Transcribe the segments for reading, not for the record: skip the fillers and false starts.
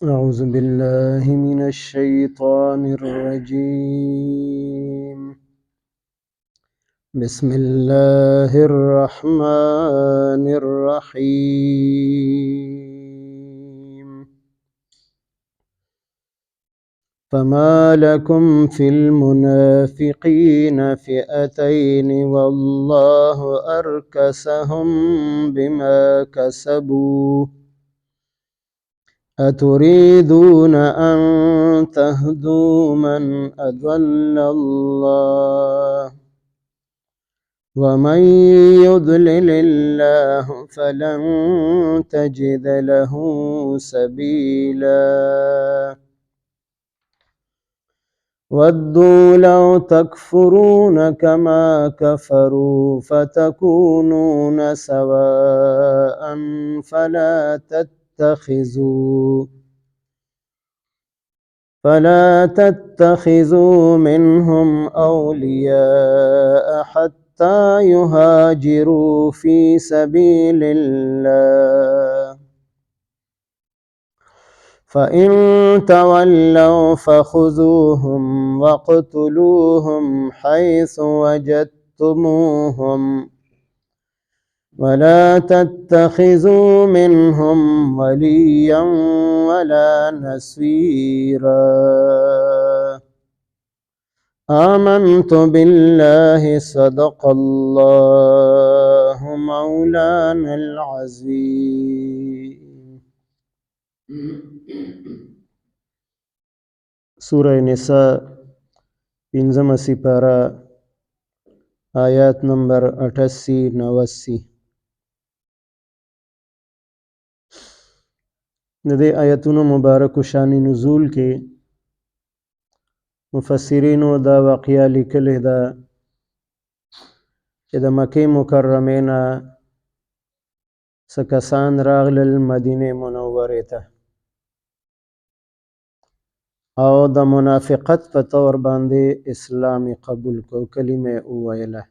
أعوذ بالله من الشيطان الرجيم. بسم الله الرحمن الرحيم. فما لكم في المنافقين فئتين والله أركسهم بما كسبوا أتريدون أن تهدوا من أضل الله ومن يضلل الله فلن تجد له سبيلا ودوا لو تكفرون كما كفروا فتكونون سواء فلا تتخذوا منهم أولياء حتى يهاجروا في سبيل الله فإن تولوا فخذوهم واقتلوهم حيث وجدتموهم ولا تتخذوا منهم وليا ولا نصيرا آمنت بالله صدق الله مولانا العظيم. سورة نساء پنځمه سپاره آیات نمبر 88-89. د دې آیتونو مبارکو شان نزول کې مفسرینو دا واقعه لیکلې ده چې د مکې مکرمې نه څه کسان راغلل مدینې منورې ته او د منافقت په طور باندې اسلام قبول کو، کلمه وویله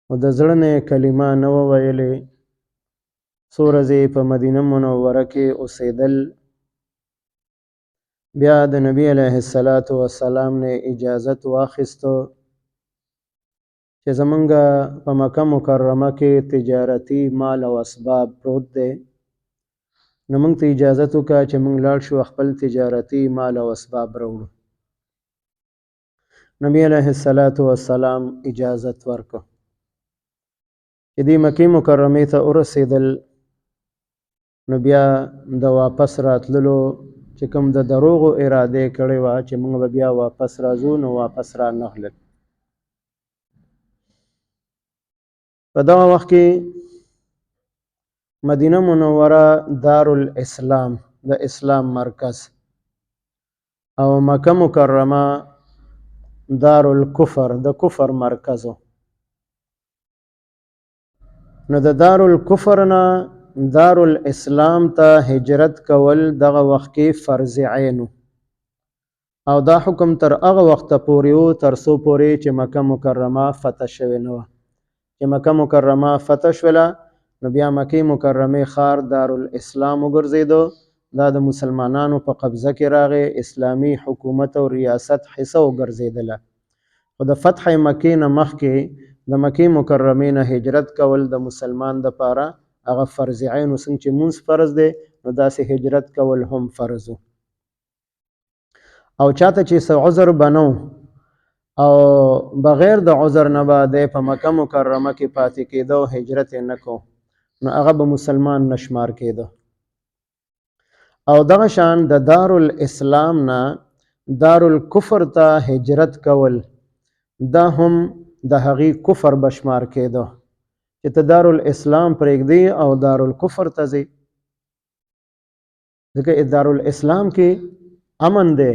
او د زړه نه کلمه نه وویلې. څو ورځې په مدینه منوره کې اوسېدل، بیا د نبی علیه السلام نه اجازت واخیستو چې زمونږ په مکه مکرمه کې تجارتي مال او اسباب پروت دی، نو موږ ته اجازت وکړه چې موږ لاړ شو خپل تجارتي مال او اسباب راوړو. نبی علیه السلام اجازت ورکړه چې دې مکې مکرمې ته ورسېدل. نو بیا د واپس راتللو چې کوم د دروغو اراده کړې وه چې موږ به بیا واپس راځو، نو واپس را نغلل. په دغه وخت کې مدینه منوره دارالاسلام د اسلام مرکز او مکه مکرمه دارالکفر د کفر مرکز و. نو د دارالکفر نه دارالاسلام ته هجرت کول دغه وخت کې فرض عین او دا حکم تر هغه وخته پورې و تر څو پورې چې مکه مکرمه فتح شوې نه وه. چې مکه مکرمه فتح شوله نو بیا مکې مکرمې ښار دارالاسلام وګرځېدو، دا د مسلمانانو په قبضه کې راغی، اسلامي حکومت او ریاست حصه وګرځېدله. خو د فتح مکې نه مخکې د مکې مکرمې نه هجرت کول د مسلمان دپاره هغه فرض عین و. څنګه چې مونځ فرض دی نو داسې هجرت کول هم فرض و. او چاته چې څه عذر به نه او بغیر د عذر نه به دی په مکه مکرمه کې پاتې کېده او هجرت یې نه کو، نو هغه به مسلمان نه شمار کېده. او دغه شان د دارالاسلام نه دارالکفر ته هجرت کول دا هم د هغې کفر به شمار کېده چې ته دارالاسلام پرېږدي او دارالکفر ته ځې. ځکه دارالاسلام کې امن دی،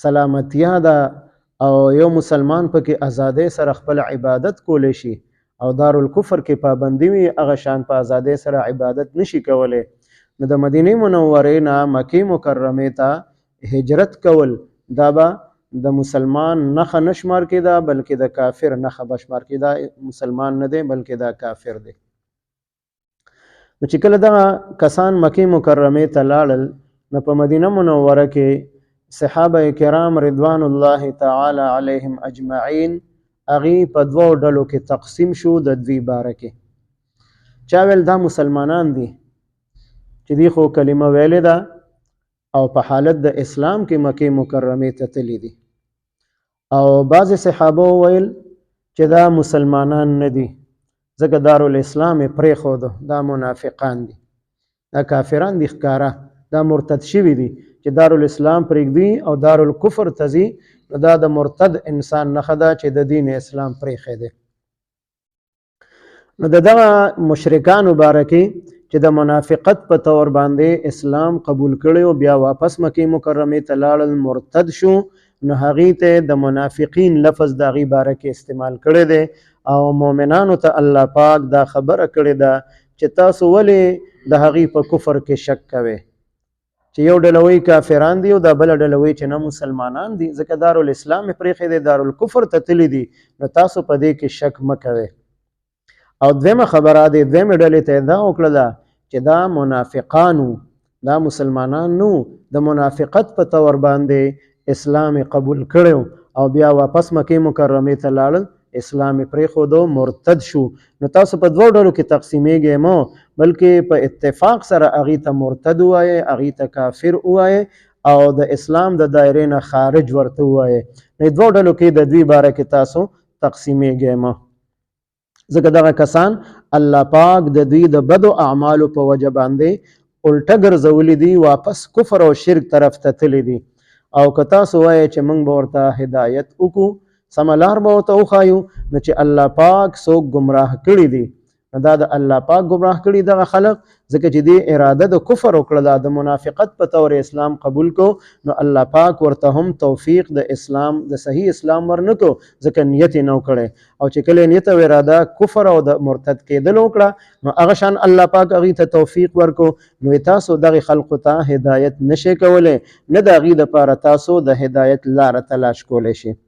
سلامتیا ده او یو مسلمان پکې ازادۍ سره خپل عبادت کولی شي، او دارالکفر کې پابندي وي، هغه شان په ازادۍ سره عبادت نشي کولی. نو د مدینې منورې نه مکې مکرمې ته هجرت کول دا به د مسلمان نښه نه شمار کېده بلکې د کافر نښه به شمار کېده. مسلمان نه دی بلکې دا کافر دی. نو چې کله دغه کسان مکې مکرمې ته لاړل نو په مدینه منوره کې صحابه کرام رضوان الله تعالی علیهم اجمعین هغه په دوو ډلو کې تقسیم شو د دوی باره کې چا ویل دا مسلمانان دي چې دی خو کلمه ویلې ده او په حالت د اسلام کې مکې مکرمې ته تللی دي او بعضې صحابه وویل چې دا مسلمانان نه دي ځکه دارالاسلام یې پرېښوده دا منافقان دي دا کافران دي ښکاره دا مرتد شوي دي چې دارالاسلام پرېږدي او دارالکفر ته ځي نو دا د مرتد انسان نښه ده چې د دین اسلام پرېښی دی نو د دغه مشرکانو باره کې چې د منافقت په طور باندې اسلام قبول کړی او بیا واپس مکې مکرمې ته لاړل مرتد شو نو هغې ته د منافقین لفظ د هغې باره کې استعمال کړی دی او مؤمنانو ته الله پاک دا خبره کړې ده چې تاسو ولې د هغې په کفر کې شک کوئ چې یو ډله وایي کافران دي او دا بله ډله وایي چې نه مسلمانان دي ځکه دارالاسلام یې پرېښی دی دارالکفر ته تللی دي نو تاسو په دې کې شک مه کوئ او دویمه خبره د دویمې ډلې ته یې دا وکړله چې دا منافقانو دا مسلمانان نو د منافقت په طور باندې اسلام قبول کړو او بیا واپس مکې مکرمې ته لاړل اسلام پرېښودو مرتد شو نو تاسو په دوو ډلو کې تقسیمیږئ مو بلکې په اتفاق سره هغې ته مرتد ووایئ هغې ته کافر ووایئ او د اسلام د دایرې نه خارج ورته ووایئ نو دوو ډلو کې د دوی باره کې تاسو تقسیمیږئ مو ځکه دغه کسان الله پاک د دوی د بدو اعمالو په وجه باندې الټه ګرځولي دي واپس کفر او شرک طرف ته تللی دي او که تاسو وایئ چې موږ به ورته هدایت وکړو سمه لار به ورته وښایو نو چې الله پاک څوک ګمراه کړي دي نو دا د الله پاک ګمراه کړي دغه خلق ځکه چې دې اراده د کفر وکړله د منافقت په طور اسلام قبول کو نو الله پاک ورته هم توفیق د اسلام د صحیح اسلام ورنه کو ځکه نیت یې نه کړی او چې کله نیت او اراده کفر او د مرتد کېدل وکړه نو هغه شان الله پاک هغې ته توفیق ورکو نو تاسو دغې خلقو ته هدایت نشئ کولی نه د هغې دپاره تاسو د هدایت لاره تلاش کولی شي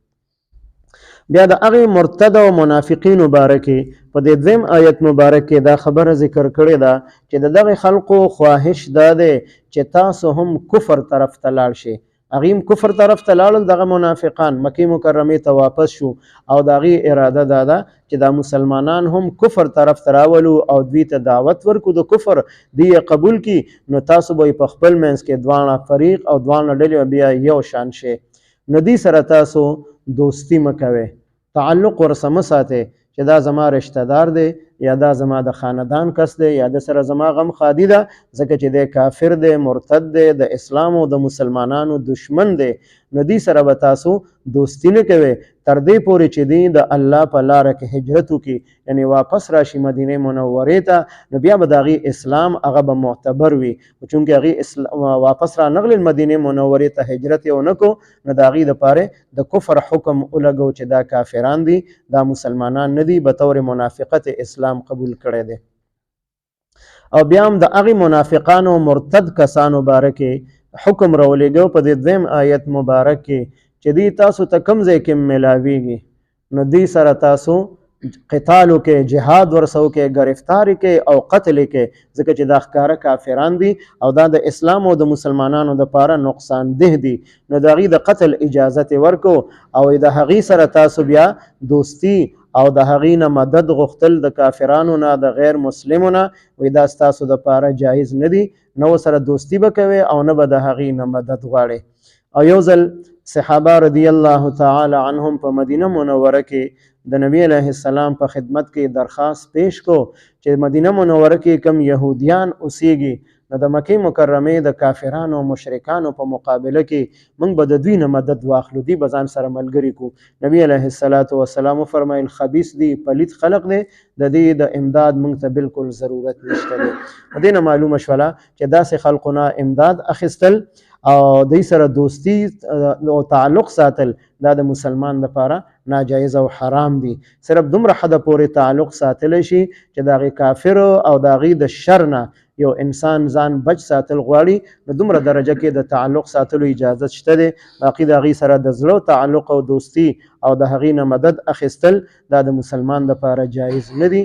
بیا د هغې مرتد او منافقینو باره کې په دې دویم آیت مبارک کې دا خبره ذکر کړې ده چې د دغې خلقو خواهش دا دی چې تاسو هم کفر طرف ته لاړ شئ هغې هم کفر طرف ته لاړل دغه منافقان مکې مکرمې ته واپس شو او د هغې اراده دا ده چې دا مسلمانان هم کفر طرف ته راولو او دوی ته دعوت ورکو د کفر دوی یې قبول کړي نو تاسو به په خپل منځ کې دواړه فریق او دواړه ډلې بیا یو شان شئ نو دوی سره تاسو دوستی مه کوئ تعلق ورسره مه ساتئ چې دا زما رشته دار دی یا دا زما د خاندان کس دی یا د سره زما غم خادي ده ځکه چې دی کافر دی مرتد دی د اسلام او د مسلمانانو دشمن دی نو دوی سره به تاسو دوستی نه کوئ تر دې پورې چې دوی د الله په لاره کې هجرت وکړي یعنې واپس راشي مدینې منورې ته نو بیا به د هغې اسلام هغه به معتبر وي چونکې هغې واپس رانغلل مدینې منورې ته هجرت یې ونه کړو نو د هغې دپاره د کفر حکم ولګو چې دا کافران دي دا مسلمانان نه دي بطور منافقت اسلام قبول کړی دی او بیا هم د هغې منافقانو مرتد کسانو باره کې حکم راولېږو په دې دویم آیت مبارک کې چې دوی تاسو ته کوم ځای کې میلاویږي نو دوی سره تاسو قتال وکړئ جهاد ورسره وکړئ ګرفتار یې او قتل یې کړئ ځکه چې دا ښکاره کافران دي او دا د اسلام او د مسلمانانو دپاره نقصان ده دي نو د هغې د قتل اجازت یې ورکو او د هغې سره تاسو بیا دوستی او د هغې نه مدد غوښتل د کافرانو نه د غیر مسلمو نه وایي دا ستاسو دپاره جایز نه دي نه ورسره دوستی به کوئ او نه به د هغې نه مدد غواړئ او یو ځل صحابه رضی الله تعالی عنهم په مدینه منوره کې د نبی علیه السلام په خدمت کې درخواست پیش کو چې مدینه منوره کې کم یهودیان اوسیږي نو د مکې مکرمې د کافرانو او مشرکانو په مقابله کې موږ به د دوی نه مدد واخلو دوی به ځان سره ملګري کړو نبی علیه السلام وفرمیل خبیث دی پلید خلق دی د دې د امداد موږ ته بالکل ضرورت نشته دی د دې نه معلومه شوله چې داسې خلقو نه امداد اخیستل او دوی سره دوستی او تعلق ساتل دا د مسلمان لپاره ناجایز او حرام دي صرف دومره حده پورې تعلق ساتلی شي چې د هغې کافر او د هغې د شر نه یو انسان ځان بچ ساتل غواړي نو دومره درجه کې د تعلق ساتلو اجازت شته دی باقي د هغې سره د زړه تعلق او دوستی او د هغې نه مدد اخیستل دا د مسلمان لپاره جایز نه دي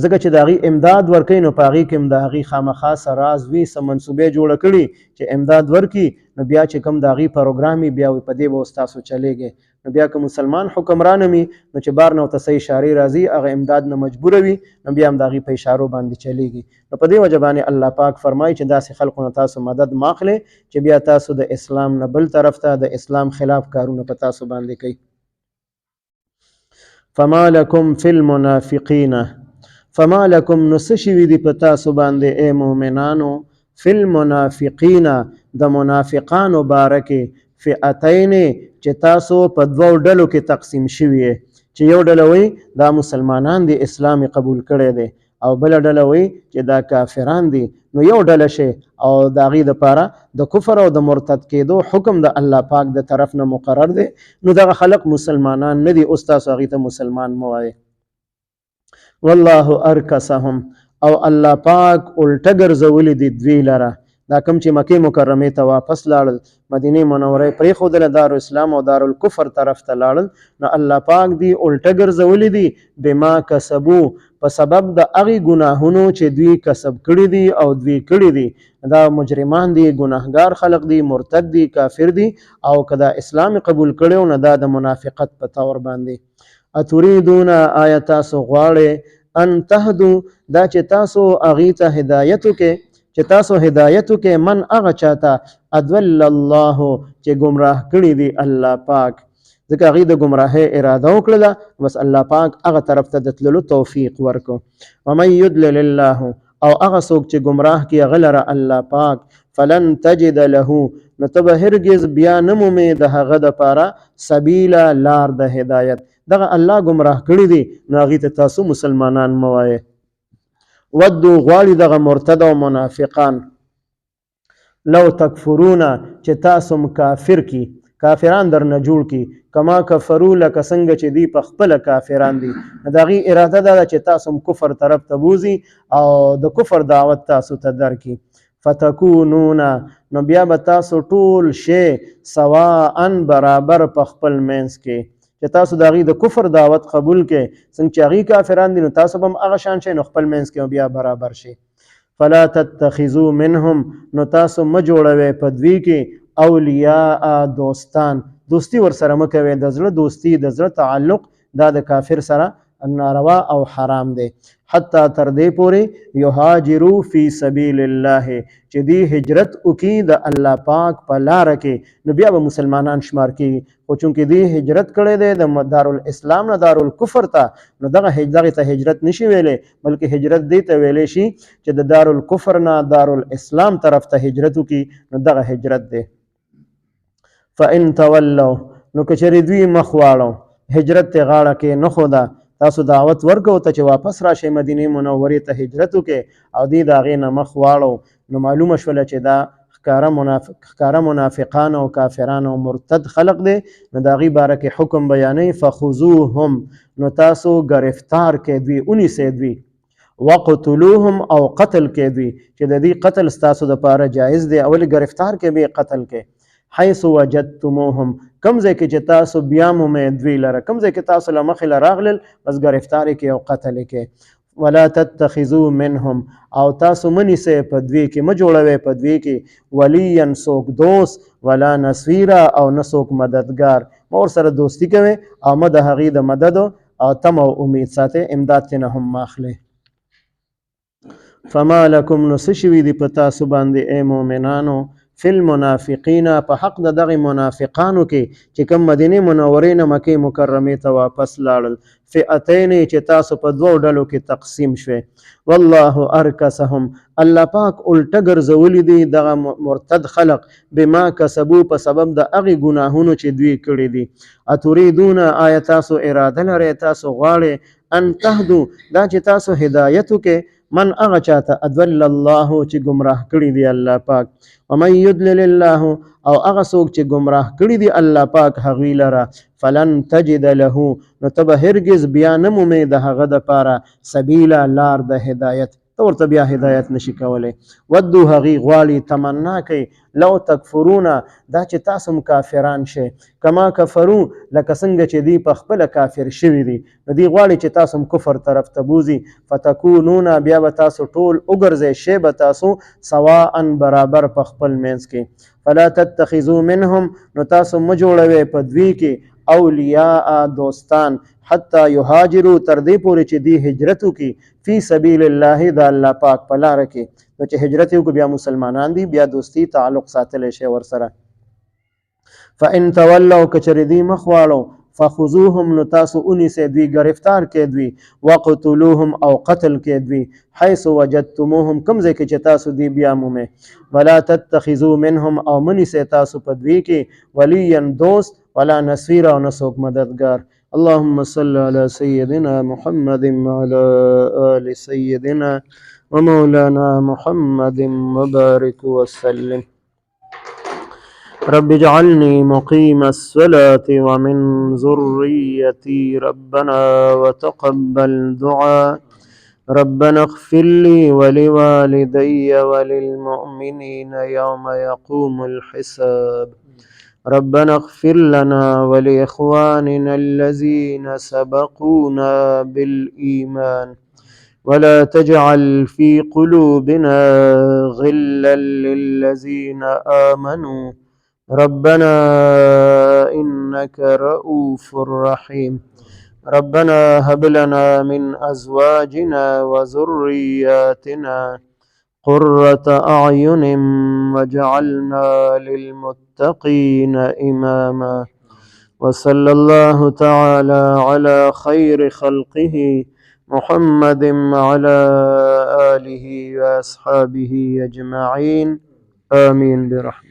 ځکه چې د هغې امداد ورکوي نو په هغې کې هم د هغې خامخا څه راز وي څه منصوبې جوړه کړي چې امداد ورکړي نو بیا چې کوم د هغې پروګرام وي بیا وي په دې به اوس تاسو چلیږئ نو بیا که مسلمان حکمران وي نو چې بار نه ورته څه اشارې راځي هغه امداد نه مجبوره وي نو بیا هم د هغې په اشارو باندې چلیږي نو په دې وجه باندې الله پاک فرمایي چې داسې خلکو نه تاسو مدد مه اخلئ چې بیا تاسو د اسلام نه بل طرف ته د اسلام خلاف کارونه په تاسو باندې کوي فما لکم فی المنافقین فما لکم نو څه شوي دي په تاسو باندې ای مؤمنانو فی المنافقین د منافقانو باره کې فئتین چې تاسو په دوو ډلو کې تقسیم شوي چې یو ډله وایي دا مسلمانان دي اسلام قبول کړی دی او بله ډله وایي چې دا کافران دي نو یو ډله شي او د هغې دپاره د کفر او د مرتد کېدو حکم د الله پاک د طرف نه مقرر دی نو دغه خلق مسلمانان نه دي اوس تاسو هغې ته مسلمان مه وایئ والله ارکسهم او الله پاک الټه ګرځولي دي دوی لره دا کوم چې مکې مکرمې ته واپس لاړل مدینې منورې پرېښودله دارالاسلام او دارالکفر طرف ته لاړل نو الله پاک دی الټه ګرځولي دي بما کسبو په سبب د هغې ګناهونو چې دوی کسب کړي دي او دوی کړي دي دا مجرمان دي ګناهګار خلق دي مرتد دي کافر دي او که دا اسلام قبول کړی نو دا د منافقت په طور باندې اتریدون آیا تاسو غواړئ ان تهدو دا چې تاسو هغې ته هدایت وکړئ چې تاسو هدایت وکړئ من هغه چاته ادول الله چې ګمراه کړي دي الله پاک ځکه هغې د ګمراهۍ اراده وکړله بس الله پاک هغه طرف ته د تللو توفیق ورکړو ومن یضلل الله او هغه څوک چې ګمراه کړي هغه لره الله پاک فلن تجد له نو ته به هرګز بیا نه مومې د هغه دپاره سبیله لار د هدایت دغه الله ګمراه کړي دي نو هغې ته تاسو مسلمانان مه وایئ ودو غواړي دغه مرتد او منافقان لو تکفرون چې تاسو کافر کی کافران در نه جوړ کی کما کفرو لکه څنګه چې دی په خپله کافران دي د هغې اراده دا ده چې تاسو کفر طرف ته بوځي او د کفر دعوت تاسو ته درکړي فتکونون نو بیا به تاسو ټول شی سواء برابر په خپل منځ کې چې تاسو د هغې د کفر دعوت قبول کې څنګه چې هغې کافران دي نو تاسو به هم هغه شان شئ نو خپل منځ کې بیا برابر شي فلا تتخذوا منهم نو تاسو مه جوړوئ په دوی کې اولیاء دوستان دوستی ورسره مه کوئ د زړه دوستی د زړه تعلق دا د کافر سره ناروا او حرام دی حتی تر دې پورې یهاجرو فی سبیل الله چې دی هجرت وکړي د الله پاک په لاره کې نو بیا به مسلمانان شمار کېږي خو چونکې دی هجرت کړی دی د دارالاسلام نه دارالکفر ته نو دغې ته هجرت نشي ویلی بلکې هجرت دې ته ویلی شي چې د دارالکفر نه دارالاسلام طرف ته هجرت وکړي نو دغه هجرت دی فإن تولوا نو که چېرې دوی مخ واړو هجرت ته غاړه کې نه ښوده تاسو دعوت ورکو ته چې واپس راشئ مدینې منورې ته هجرت وکړئ او دوی د هغې نه مخ واړو نو معلومه شوله چې دا ښکاره منافقان او کافران او مرتد خلق دی نو د هغې باره کې حکم بیانوي فخذوهم نو تاسو ګرفتار کې دوی ونیسئ دوی وقتلوهم او قتل کې دوی چې د دې قتل ستاسو دپاره جایز دی اولې ګرفتار کې به قتل کې حيث وجدتموهم کم ځای کې چې تاسو بیا مومئ دوی لره کم ځای کې تاسو له مخې له راغلل بس ګرفتار کې او قتل کې ولا تتخذوا منهم او تاسو مه نیسئ په دوی کې مه جوړوئ په دوی کې ولیا څوک دوست ولا نصیرا او نه څوک مددګار مه ورسره دوستي کوئ او مه د هغې د مدد او تم او امید ساتئ امداد ترې نه هم مه اخلئ فما لکم نو څه شوي دي په تاسو باندې ای مؤمنانو فی المنافقین په حق د دغې منافقانو کې چې کوم مدینې منورې نه مکې مکرمې ته واپس لاړل فئتین چې تاسو په دوو ډلو کې تقسیم شوې والله ارکسهم الله پاک الټه ګرځولي دي دغه مرتد خلق بما کسبو په سبب د هغې ګناهونو چې دوی کړي دي اتریدون آیا تاسو اراده لرئ تاسو غواړئ ان تهدو دا چې تاسو هدایت وکړئ من هغه چاته ادول الله چې ګمراه کړي دي الله پاک ومن یضلل الله او هغه څوک چې ګمراه کړي دي الله پاک هغوی لره فلن تجد له نو ته به هرګز بیا نه مومې د هغه دپاره سبیله لار د هدایت ته ورته بیا هدایت نشي کولی. ودو هغې غواړي تمنا کوي لو تکفرون دا چې تاسو هم کافران شئ کما کفرو لکه څنګه چې دوی په خپله کافر شوي دي نو دوی غواړي چې تاسو هم کفر طرف ته بوځي فتکونون بیا به تاسو ټول وګرځئ شی به تاسو سواء برابر په خپل منځ کې فلا تتخذوا منهم نو تاسو مه جوړوئ په دوی کې اولیاء دوستان حتی یهاجروا تر دې پورې چې دوی هجرت وکړي فی سبیل الله د الله پاک په لاره کې نو چې هجرت وکړو بیا مسلمانان دي بیا دوستی تعلق ساتلی شي ورسره فان تولوا کچری دوی مخ واړو فخذوهم نو تاسو اونیسئ دوی گرفتار کې دوی وقتلوهم او قتل کې دوی حيث وجدتموهم کوم ځای کې چې تاسو دوی بیا مومئ ولا تتخذوا منهم او منیسئ تاسو په دوی کې ولیا دوست ولا نصير او نسوک مددگار اللهم صل على سيدنا محمد وعلى آل سيدنا ومولانا محمد وبارك وسلم رب اجعلني مقيم الصلاة ومن ذريتي ربنا وتقبل دعاء ربنا اغفر لي ولوالدي وللمؤمنين يوم يقوم الحساب ربنا اغفر لنا ولإخواننا الذين سبقونا بالإيمان ولا تجعل في قلوبنا غلا للذين آمنوا ربنا إنك رؤوف رحيم ربنا هب لنا من أزواجنا وذرياتنا قرة أعين واجعلنا للمتقين إماما وصلى الله تعالى على خير خلقه محمد وعلى آله وأصحابه أجمعين آمين برحمته.